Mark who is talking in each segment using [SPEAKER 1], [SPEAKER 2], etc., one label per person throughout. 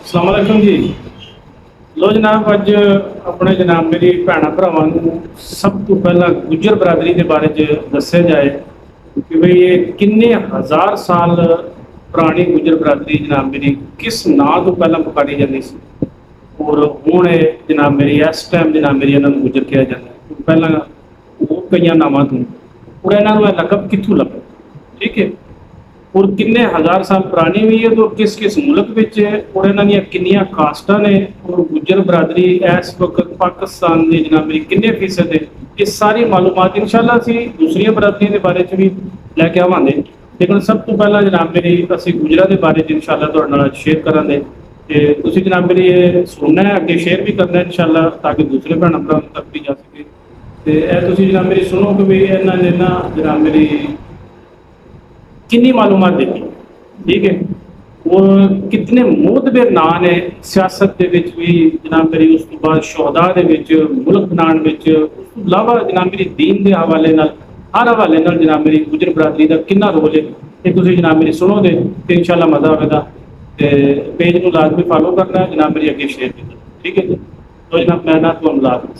[SPEAKER 1] अस्सलाम वालेकुम जी। लो जनाब, अज अपने जनाब मेरी भैन भरावां नूं सब तो पहला गुज्जर बरादरी के बारे च दस्या जाए कि भाई ये किन्ने हज़ार साल पुरानी गुज्जर बरादरी जनाब मेरी किस नां तो पहला पुकारी जाती सी और हुण जनाब मेरी इस टाइम जनाब मेरी इन्हां नूं गुज्जर कहा जाता है। पहला वो कई नावां तो और इन्हां नूं लकब कित्थों लगा, ठीक है, और किन्ने हज़ार साल पुरानी भी है तो किस किस मुल्क विच है और इन्हां दीयां किन्नियां कास्टां ने और गुज्जर बरादरी इस वक्त पाकिस्तान की जनाब मेरी किन्ने फीसद है, ये सारी मालूमात इंशाअल्लाह असीं दूसरियां बरादरियों के बारे च भी लैके आवांगे। लेकिन सब तो पहला जनाब मेरी असीं गुजरां दे बारे च इंशाअल्लाह तुहाडे नाल शेयर करांगे ते तुसीं जनाब मेरी ये सुनना है, अगे शेयर भी करना है इंशाअल्लाह ताकि दूसरे भैन भरावां तक भी जा सके। ते तुसीं जनाब मेरी सुनो कि भी इन्हां ने ना जनाब मेरी कितनी मालूमात देती, ठीक है, और कितने मोतबर नां ने सियासत के विच भी जनाब मेरी, उस तो बाद शोहदा दे विच, मुल्क बनाने विच, उस तो इलावा जनाब मेरी दीन के हवाले नाल हर हवाले नाल जनाब मेरी गुजर बरादरी का कितना रोल है ये तुसीं जनाब मेरी सुनो दे ते इंशाअल्लाह मज़ा आवेगा। ते पेज को लाजमी फॉलो करना है, जनाब मेरी अगे शेयर करना, ठीक है जी। तो जनाब मैं ना तुहानूं लाज़मी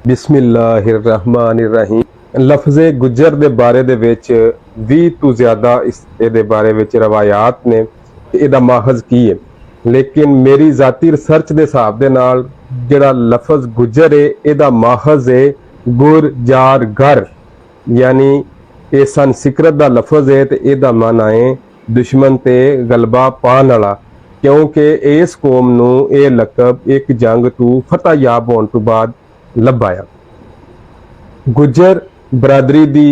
[SPEAKER 2] बिस्मिल्लाहिर्रहमानिर्रहीम। लफ्ज़े गुज्जर दे बारे दे विच 20 तो ज़्यादा इस दे बारे विच रवायात ने कि इहदा माहज़ की है, लेकिन मेरी ज़ाती रिसर्च दे हिसाब दे नाल जिहड़ा लफ्ज़ गुज्जर है इहदा माहज़ है गुर जार घर, यानी ये संस्कृत दा लफ्ज़ है ते इहदा माना है दुश्मन ते गलबा पाण वाला, क्योंकि इस कौम नूं यह लकब एक जंग तो फतह याब होने तो बाद लभाया। गुज्जर बरादरी दी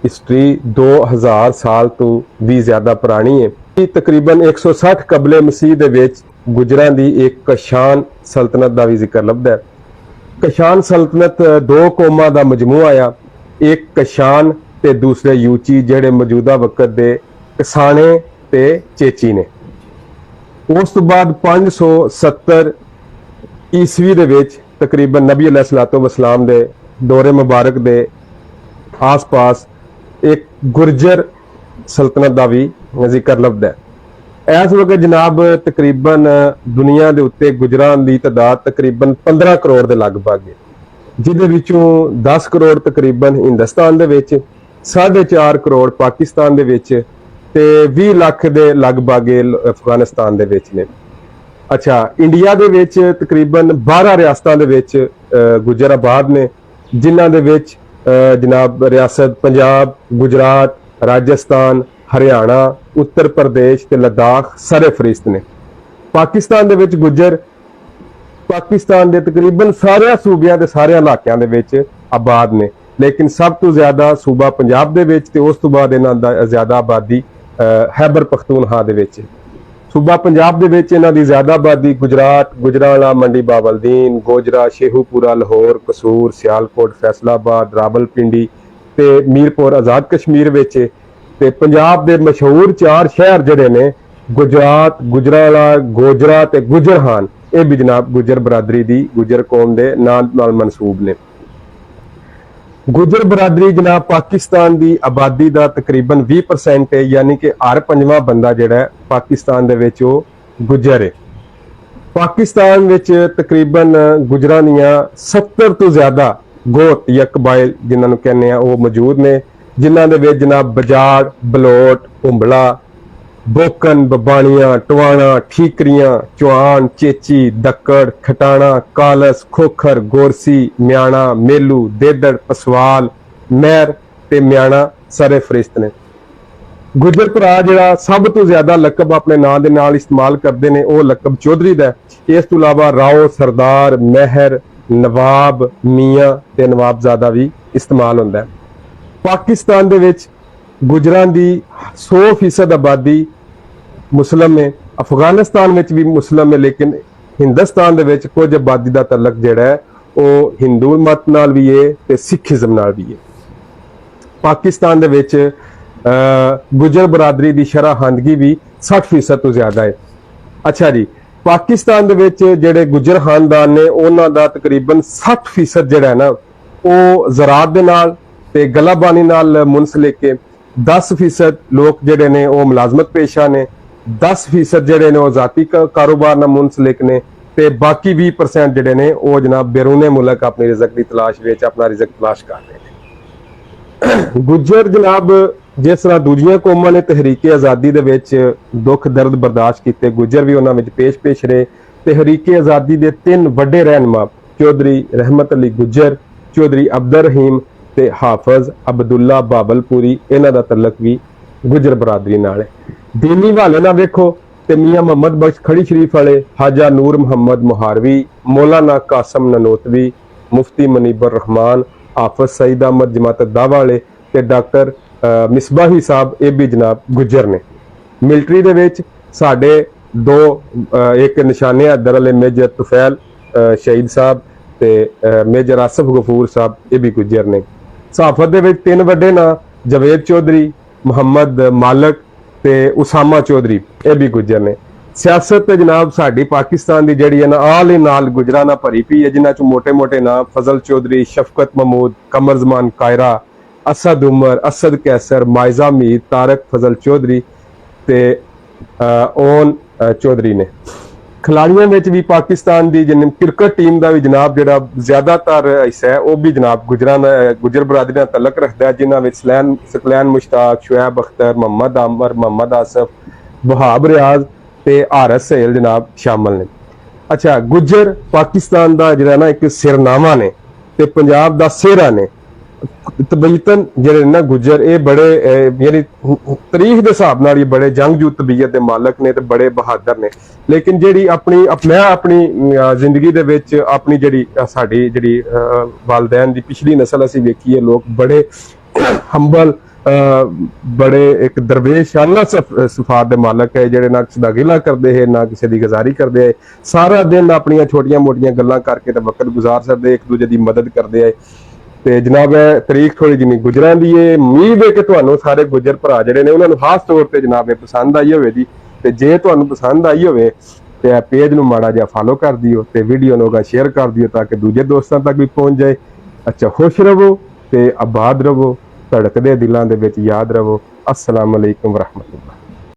[SPEAKER 2] हिस्ट्री 2000 साल तो भी ज़्यादा पुरानी है। तकरीबन 160 कबले मसीह दे विच गुजरां दी एक कशान सल्तनत का भी जिक्र लभदा है। कशान सल्तनत दो कौमां दा मजमूआ आया, एक कशान ते दूसरे यूची जेड़े मौजूदा वक्त दे कसाने ते चेची ने। उस तो बाद 570 ईस्वी दे विच तकरीबन नबी अलैहिस्सलातु वस्सलाम दे दौरे मुबारक दे आस पास एक गुर्जर सल्तनत का भी जिक्र लभदा है। इस वक्त जनाब तकरीबन दुनिया के उत्ते गुजरां की तादाद तकरीबन 15 करोड़ के लगभग है, जिहदे विचों 10 करोड़ तकरीबन हिंदुस्तान दे विच, 4.5 करोड़ पाकिस्तान दे विच ते 20 लाख के लगभग अफगानिस्तान दे विच ने। अच्छा, इंडिया दे विच तकरीबन 12 रियासतां दे विच गुज्जर आबाद ने, जिन्हां दे विच जनाब रियासत पंजाब, गुजरात, राजस्थान, हरियाणा, उत्तर प्रदेश ते लद्दाख सारे फरिश्त ने। पाकिस्तान दे विच गुज्जर पाकिस्तान दे तकरीबन सारे सूबियां ते सारे इलाकियां दे विच आबाद ने, लेकिन सब तो ज्यादा सूबा पंजाब दे विच ते उस तो बाद इन्हां दा ज्यादा आबादी खैबर पख्तूनख्वा दे विच। सूबा पंजाब दे विच इन्हां दी ज्यादा आबादी गुजरात, गुजरांवाला, मंडी बावलदीन, गोजरा, शेहूपुरा, लाहौर, कसूर, सियालकोट, फैसलाबाद, रावलपिंडी ते मीरपुर आज़ाद कश्मीर विच ते पंजाब दे मशहूर 4 शहर जिहड़े ने गुजरात, गुजरांवाला, गोजरा ते गुजरहान, ये भी जनाब गुजर बरादरी दी गुजर कौम दे नाम नाल मनसूब ने। गुजर बरादरी जनाब पाकिस्तान की आबादी का तकरीबन 20% है, यानी कि हर 5वां बंदा जिहड़ा है पाकिस्तान दे विच वो गुजर है। पाकिस्तान विच तकरीबन गुजरां दियां 70 तो ज़्यादा गोत या कबाइल जिन्हां नूं कहने आ वो मौजूद ने, जिन्हां दे विच जनाब बजाड़, बलोट, उंबला, बोकन, बबाणियां, टवाणा, ठीकरियां, चौहान, चेची, दक्कड़, खटाणा, कालस, खोखर, गोरसी, म्याणा, मेलू, देदड़, पसवाल, मैर ते म्याणा सारे फरिश्त ने। गुजर भरा जिहड़ा सब तो ज्यादा लकब अपने नां दे नाल इस्तेमाल करते हैं वो लकब चौधरी दा है। इस तो इलावा राव, सरदार, महर, नवाब, मियाँ ते नवाबजादा भी इस्तेमाल होंदा है। पाकिस्तान दे विच गुजरां दी 100% आबादी मुस्लिम है, अफगानिस्तान में भी मुस्लिम है, लेकिन हिंदुस्तान दे विच कुछ आबादी का तलक जिहड़ा है वो हिंदू मत नाल भी है ते सिखिज्म नाल भी है। पाकिस्तान दे विच गुजर बरादरी की शराहंदगी भी 60% तो ज्यादा है। अच्छा जी, पाकिस्तान दे विच जिहड़े गुजर खानदान ने उन्हां दा तकरीबन 60% जिहड़ा है ना वो ज़राअत दे नाल ते गलाबानी नाल मुंसलिक है। 10% लोग जिहड़े ने वो मुलाजमत पेशा ने 10% ਜਿਹੜੇ ਨੇ ਉਹ ਜ਼ਾਤੀ ਕਾਰੋਬਾਰ ਨਾਲ ਮੁਨਸਲਿਕ ਨੇ ਤੇ ਬਾਕੀ 20% ਜਿਹੜੇ ਨੇ ਉਹ ਜਨਾਬ ਬੈਰੂਨੇ ਮੁਲਕ ਆਪਣੀ ਰਿਜ਼ਕ ਦੀ ਤਲਾਸ਼ ਵਿੱਚ ਆਪਣਾ ਰਿਜ਼ਕ ਤਲਾਸ਼ ਕਰ ਰਹੇ ਨੇ। ਗੁੱਜਰ ਜਨਾਬ ਜਿਸ ਤਰ੍ਹਾਂ ਦੂਜੀਆਂ ਕੌਮਾਂ ਨੇ ਤਹਿਰੀਕੇ ਆਜ਼ਾਦੀ ਦੇ ਵਿੱਚ ਦੁੱਖ ਦਰਦ ਬਰਦਾਸ਼ਤ ਕੀਤੇ, ਗੁੱਜਰ ਵੀ ਉਹਨਾਂ ਵਿੱਚ ਪੇਸ਼ ਰਹੇ। ਤਹਿਰੀਕੇ ਆਜ਼ਾਦੀ ਦੇ 3 ਵੱਡੇ ਰਹਿਨੁਮਾ ਚੌਧਰੀ ਰਹਿਮਤ ਅਲੀ ਗੁੱਜਰ, ਚੌਧਰੀ ਅਬਦਰ ਰਹੀਮ ਤੇ ਹਾਫਜ਼ ਅਬਦੁੱਲਾ ਬਾਬਲਪੁਰੀ, ਇਹਨਾਂ ਦਾ ਤਲਕ ਵੀ ਗੁੱਜਰ ਬਰਾਦਰੀ ਨਾਲ ਹੈ। ਦੀਨੀ ਹਵਾਲੇ ਨਾਲ ਵੇਖੋ ਤੇ ਮੀਆਂ ਮੁਹੰਮਦ ਬਖਸ਼ ਖੜੀ ਸ਼ਰੀਫ ਵਾਲੇ, ਹਾਜਾ ਨੂਰ ਮੁਹੰਮਦ ਮੁਹਾਰਵੀ, ਮੌਲਾਨਾ ਕਾਸਮ ਨਨੋਤਵੀ, ਮੁਫਤੀ ਮਨੀਬਰ ਰਹਿਮਾਨ, ਹਾਫਜ਼ ਸਈਦ ਅਹਿਮਦ ਜਮਾਤ ਦਾਵਾ ਵਾਲੇ ਤੇ ਡਾਕਟਰ ਮਿਸਬਾਹੀ ਸਾਹਿਬ, ਇਹ ਵੀ ਜਨਾਬ ਗੁੱਜਰ ਨੇ। ਮਿਲਟਰੀ ਦੇ ਵਿੱਚ ਸਾਡੇ 2 ਇੱਕ ਨਿਸ਼ਾਨੇ हैदर वाले मेजर तुफैल शहीद साहब ਤੇ ਮੇਜਰ ਆਸਫ ਗਫੂਰ ਸਾਹਿਬ, ਇਹ ਵੀ ਗੁੱਜਰ ਨੇ। ਸਹਾਫਤ ਦੇ ਵਿੱਚ 3 ਵੱਡੇ ਨਾਂ ਜਵੇਦ ਚੌਧਰੀ, ਮੁਹੰਮਦ ਮਾਲਕ ਤੇ ਉਸਾਮਾ ਚੌਧਰੀ, ਇਹ ਵੀ ਗੁੱਜਰ ਨੇ। ਸਿਆਸਤ ਤੇ ਜਨਾਬ ਸਾਡੀ ਪਾਕਿਸਤਾਨ ਦੀ ਜਿਹੜੀ ਹੈ ਨਾ ਆਲ ਨਾਲ ਗੁਜਰਾਂ ਨਾਲ ਭਰੀ ਪਈ ਹੈ, ਜਿਨ੍ਹਾਂ ਚੋਂ ਮੋٹے ਨਾਂ ਫਜ਼ਲ ਚੌਧਰੀ, ਸ਼ਫਕਤ महमूद, कमर जमान कायरा, असद उमर, असद कैसर, मायजा मीर, तारक फजल चौधरी ਤੇ ओन चौधरी ने। खिलाड़ियों में भी पाकिस्तान की जिन क्रिकेट टीम का भी जनाब जो ज्यादातर हिस्सा है वह भी जनाब गुजर बरादरी का तलक रखता है, जिन्होंने सकलैन मुश्ताक, शुएब अख्तर, मोहम्मद आमर, मोहम्मद आसफ, वहाब रियाज ते हारस सहेल जनाब शामिल ने। अच्छा, गुजर पाकिस्तान का जो ना एक सिरनामा ने ते पंजाब का सेहरा ने। तबीयतन ਜਿਹੜੇ ਨਾ ਗੁੱਜਰ ਇਹ ਬੜੇ ਯਾਨੀ ਤਾਰੀਖ ਦੇ ਹਿਸਾਬ ਨਾਲ ਇਹ ਬੜੇ ਜੰਗਜੂ ਤਬੀਅਤ ਦੇ ਮਾਲਕ ਨੇ ਤੇ ਬੜੇ ਬਹਾਦਰ ਨੇ। ਲੇਕਿਨ ਜਿਹੜੀ ਆਪਣੀ ਜ਼ਿੰਦਗੀ ਦੇ ਵਿੱਚ ਆਪਣੀ ਜਿਹੜੀ ਸਾਡੀ ਜਿਹੜੀ ਵਾਲਦੈਨ ਦੀ ਪਿਛਲੀ ਨਸਲ ਅਸੀਂ ਵੇਖੀਏ, ਲੋਕ ਬੜੇ ਹੰਬਲ ਬੜੇ ਇੱਕ ਦਰਵੇਸ਼ ਆਲਾ ਸਫਾਤ ਦੇ ਮਾਲਕ ਹੈ, ਜਿਹੜੇ ਨਾ ਕਿਸੇ ਦਾ ਗਿਲਾ ਕਰਦੇ ਹੈ ਨਾ ਕਿਸੇ ਦੀ ਗੁਜ਼ਾਰੀ ਕਰਦੇ ਹੈ, ਸਾਰਾ ਦਿਨ ਆਪਣੀਆਂ ਛੋਟੀਆਂ ਮੋਟੀਆਂ ਗੱਲਾਂ ਕਰਕੇ ਤੇ ਵਕਤ ਗੁਜ਼ਾਰ ਸਕਦੇ, ਇੱਕ ਦੂਜੇ ਦੀ ਮਦਦ ਕਰਦੇ ਹੈ। ਤੇ ਜਨਾਬ ਤਾਰੀਖ ਥੋੜੀ ਜਿਹੀ ਗੁਜਰਾਂ ਦੀ ਹੈ। ਉਮੀਦ ਹੈ ਕਿ ਤੁਹਾਨੂੰ ਸਾਰੇ ਗੁਜਰ ਭਰਾ ਜਿਹੜੇ ਨੇ ਉਹਨਾਂ ਨੂੰ ਖਾਸ ਤੌਰ ਤੇ ਜਨਾਬ ਇਹ ਪਸੰਦ ਆਈ ਹੋਵੇ ਜੀ। ਤੇ ਜੇ ਤੁਹਾਨੂੰ ਪਸੰਦ ਆਈ ਹੋਵੇ ਤੇ ਪੇਜ ਨੂੰ ਮਾੜਾ ਜਿਹਾ ਫਾਲੋ ਕਰ ਦਿਓ ਤੇ ਵੀਡੀਓ ਨੂੰ ਸ਼ੇਅਰ ਕਰ ਦਿਓ ਤਾਂ ਕਿ ਦੂਜੇ ਦੋਸਤਾਂ ਤੱਕ ਵੀ ਪਹੁੰਚ ਜਾਏ। ਅੱਛਾ, ਖੁਸ਼ ਰਹੋ ਤੇ ਆਬਾਦ ਰਹੋ, ਧੜਕਦੇ ਦਿਲਾਂ ਦੇ ਵਿੱਚ ਯਾਦ ਰਹੋ। अस्सलाम वालेकुम रहमतुल्लाह।